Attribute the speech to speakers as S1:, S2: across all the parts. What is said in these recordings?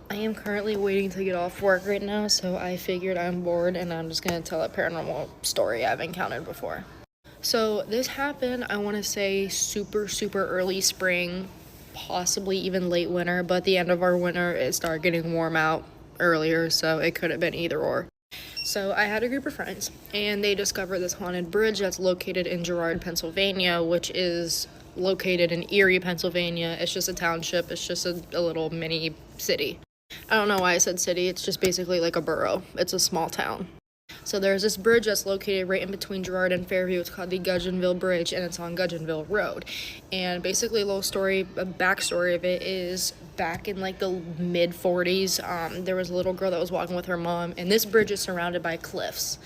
S1: I am currently waiting to get off work right now, so I figured I'm bored and I'm just gonna tell a paranormal story I've encountered before. So this happened, I want to say super early spring, possibly even late winter, but at the end of our winter it started getting warm out earlier, so it could have been either or. So I had a group of friends and they discovered this haunted bridge that's located in Girard, Pennsylvania, which is located in Erie, Pennsylvania. It's just a township, it's just a little mini city. I don't know why I said city, it's just basically like a borough. It's a small town. So there's this bridge that's located right in between Girard and Fairview. It's called the Gudgeonville Bridge, and it's on Gudgeonville Road. And basically, a backstory of it is back in like the mid 40s, there was a little girl that was walking with her mom, and this bridge is surrounded by cliffs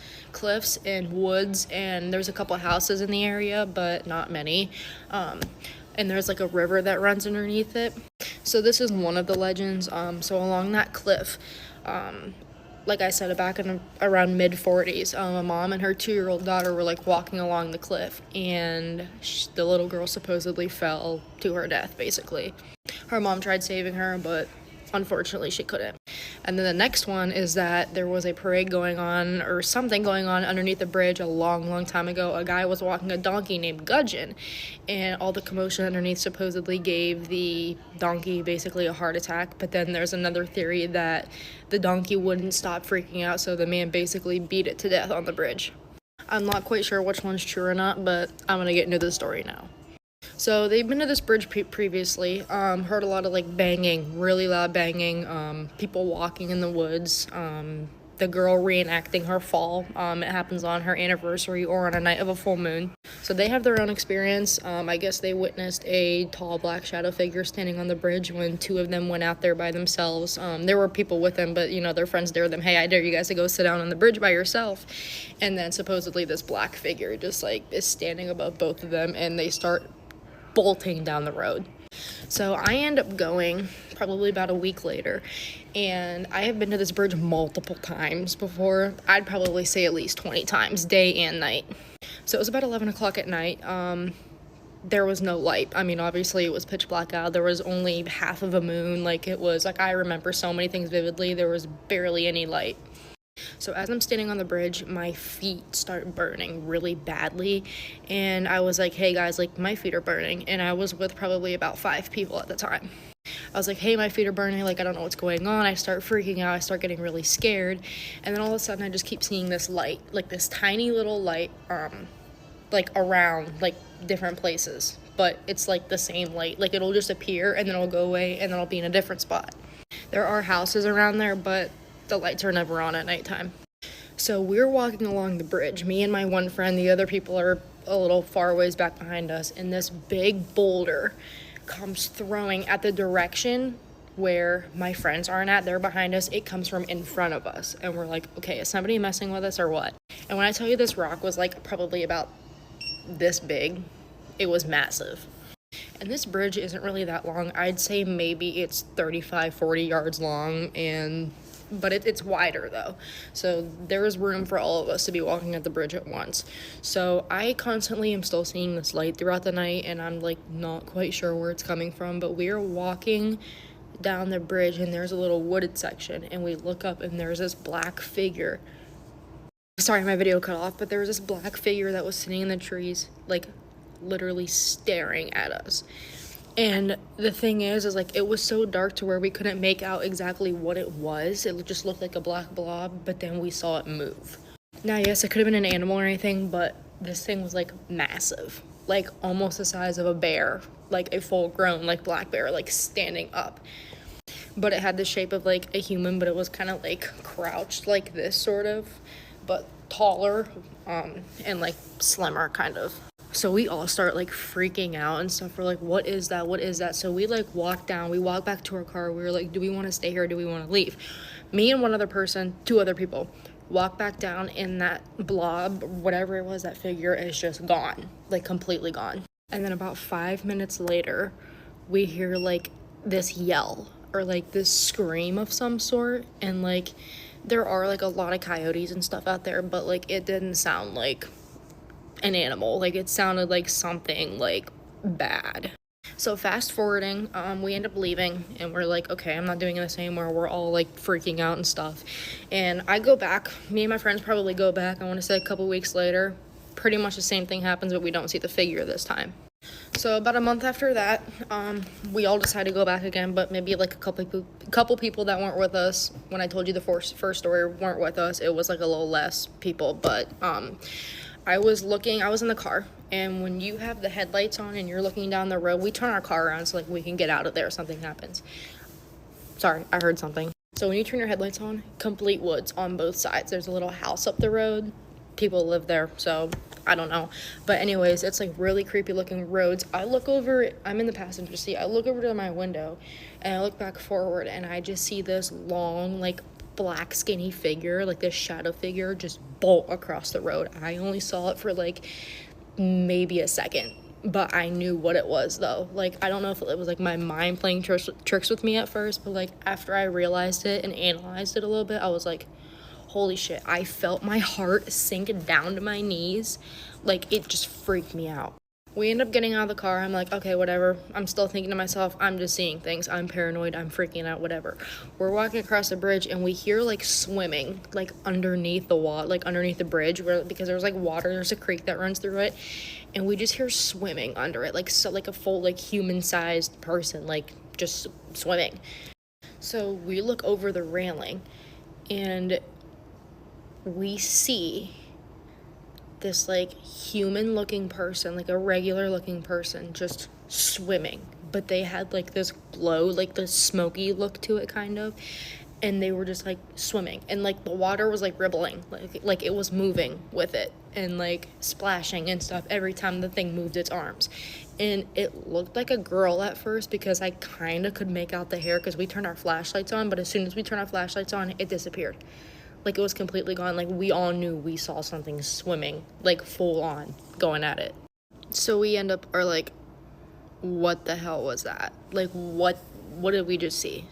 S1: and woods, and there's a couple of houses in the area, but not many. And there's like a river that runs underneath it. So this is one of the legends. So along that cliff, like I said, back in around mid 40s, a mom and her 2-year-old daughter were like walking along the cliff, and the little girl supposedly fell to her death, basically. Her mom tried saving her, but unfortunately she couldn't. And then the next one is that there was a parade going on, or something going on underneath the bridge a long time ago. A guy was walking a donkey named Gudgeon, and all the commotion underneath supposedly gave the donkey basically a heart attack. But then there's another theory that the donkey wouldn't stop freaking out, so the man basically beat it to death on the bridge. I'm not quite sure which one's true or not, but I'm gonna get into the story now. So they've been to this bridge previously, heard a lot of like banging, really loud banging, people walking in the woods, the girl reenacting her fall. It happens on her anniversary or on a night of a full moon. So they have their own experience. I guess they witnessed a tall black shadow figure standing on the bridge when 2 of them went out there by themselves. There were people with them, but their friends dared them, hey, I dare you guys to go sit down on the bridge by yourself. And then supposedly this black figure just like is standing above both of them, and they start bolting down the road. So I end up going probably about a week later, and I have been to this bridge multiple times before. I'd probably say at least 20 times, day and night. So it was about 11 o'clock at night. There was no light. I mean, obviously it was pitch black out. There was only half of a moon. I remember so many things vividly. There was barely any light. So as I'm standing on the bridge, my feet start burning really badly, and I was like, hey guys, like my feet are burning, and I was with probably about 5 people at the time. I was like, hey, my feet are burning, like I don't know what's going on. I start freaking out, I start getting really scared, and then all of a sudden I just keep seeing this light, like this tiny little light, like around like different places, but it's like the same light. Like it'll just appear and then it'll go away and then it'll be in a different spot. There are houses around there, but the lights are never on at nighttime. So we're walking along the bridge, me and my one friend. The other people are a little far ways back behind us, and this big boulder comes throwing at the direction where my friends aren't at. They're behind us. It comes from in front of us, and we're like, okay, is somebody messing with us or what? And when I tell you this rock was like probably about this big, it was massive. And this bridge isn't really that long. I'd say maybe it's 35-40 yards long, but it's wider though, so there is room for all of us to be walking at the bridge at once. So I constantly am still seeing this light throughout the night, and I'm like not quite sure where it's coming from, but we are walking down the bridge and there's a little wooded section, and we look up and there's this black figure. Sorry, my video cut off, but there was this black figure that was sitting in the trees, like literally staring at us. And the thing is like it was so dark to where we couldn't make out exactly what it was. It just looked like a black blob, but then we saw it move. Now, yes, it could have been an animal or anything, but this thing was like massive, like almost the size of a bear, like a full-grown like black bear, like standing up. But it had the shape of like a human, but it was kind of like crouched like this sort of, but taller, and like slimmer kind of. So we all start like freaking out and stuff. We're like, what is that? What is that? So we like walk back to our car. We were like, do we want to stay here? Do we want to leave? Me and one other person, 2 other people, walk back down, and that blob, whatever it was, that figure is just gone, like completely gone. And then about 5 minutes later, we hear like this yell or like this scream of some sort. And like, there are like a lot of coyotes and stuff out there, but like it didn't sound like an animal. Like it sounded like something like bad. So fast forwarding, we end up leaving and we're like, okay, I'm not doing this anymore. We're all like freaking out and stuff. And I go back, me and my friends probably go back, I want to say a couple weeks later. Pretty much the same thing happens, but we don't see the figure this time. So about a month after that, we all decided to go back again, but maybe like a couple people that weren't with us. When I told you the first story weren't with us, it was like a little less people, but I was in the car, and when you have the headlights on and you're looking down the road, we turn our car around so like we can get out of there if something happens. Sorry, I heard something. So when you turn your headlights on, complete woods on both sides. There's a little house up the road. People live there, so I don't know. But anyways, it's like really creepy looking roads. I look over, I'm in the passenger seat. I look over to my window and I look back forward and I just see this long, like black skinny figure, like this shadow figure just bolt across the road. I only saw it for like maybe a second, but I knew what it was though. Like, I don't know if it was like my mind playing tricks with me at first, but like after I realized it and analyzed it a little bit, I was like, holy shit. I felt my heart sink down to my knees. Like, it just freaked me out. We end up getting out of the car. I'm like, okay, whatever. I'm still thinking to myself, I'm just seeing things. I'm paranoid. I'm freaking out, whatever. We're walking across the bridge and we hear like swimming, like underneath the water, like underneath the bridge, because there's like water. There's a creek that runs through it. And we just hear swimming under it, like so, like a full like human-sized person, like just swimming. So we look over the railing and we see this like human looking person, like a regular looking person, just swimming, but they had like this glow, like the smoky look to it kind of, and they were just like swimming, and like the water was like rippling, like it was moving with it and like splashing and stuff every time the thing moved its arms. And it looked like a girl at first because I kind of could make out the hair because we turned our flashlights on, but as soon as we turned our flashlights on, it disappeared. Like, it was completely gone. Like, we all knew we saw something swimming, like, full on, going at it. So we are like, what the hell was that? Like, what did we just see?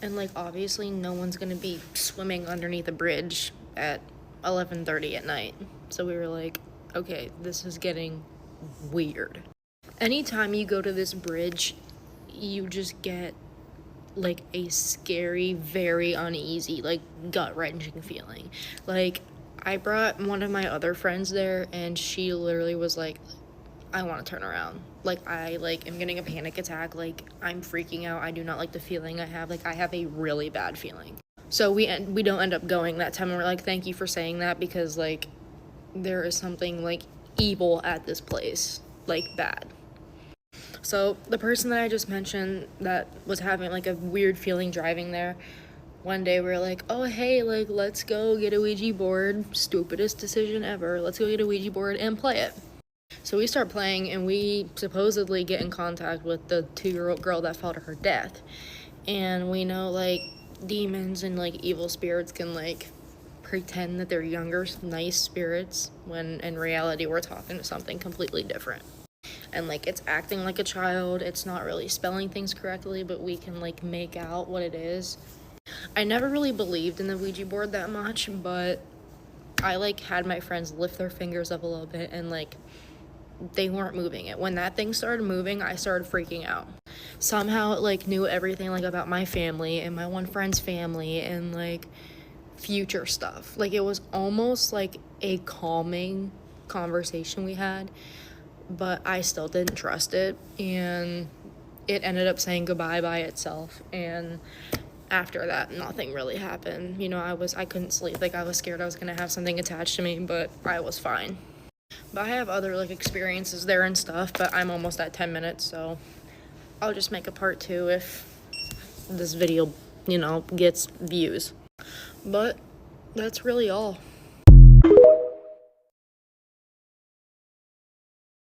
S1: And, like, obviously no one's gonna be swimming underneath a bridge at 11:30 at night. So we were like, okay, this is getting weird. Anytime you go to this bridge, you just get like a scary, very uneasy, like gut-wrenching feeling. Like, I brought one of my other friends there and she literally was like, I want to turn around. Like, I like am getting a panic attack. Like, I'm freaking out. I do not like the feeling I have. Like, I have a really bad feeling. So we don't end up going that time, and we're like, thank you for saying that, because like there is something like evil at this place, like bad. So the person that I just mentioned that was having like a weird feeling driving there, one day we were like, oh hey, like let's go get a Ouija board. Stupidest decision ever. Let's go get a Ouija board and play it. So we start playing and we supposedly get in contact with the 2-year-old girl that fell to her death. And we know like demons and like evil spirits can like pretend that they're younger, nice spirits, when in reality we're talking to something completely different. And like it's acting like a child, it's not really spelling things correctly, but we can like make out what it is. I never really believed in the Ouija board that much, but I like had my friends lift their fingers up a little bit and like they weren't moving it. When that thing started moving, I started freaking out. Somehow it like knew everything like about my family and my one friend's family and like future stuff. Like it was almost like a calming conversation we had, but I still didn't trust it, and it ended up saying goodbye by itself. And after that, nothing really happened. You know, I couldn't sleep. Like I was scared I was gonna have something attached to me, but I was fine. But I have other like experiences there and stuff, but I'm almost at 10 minutes, so I'll just make a part 2 if this video, you know, gets views. But that's really all.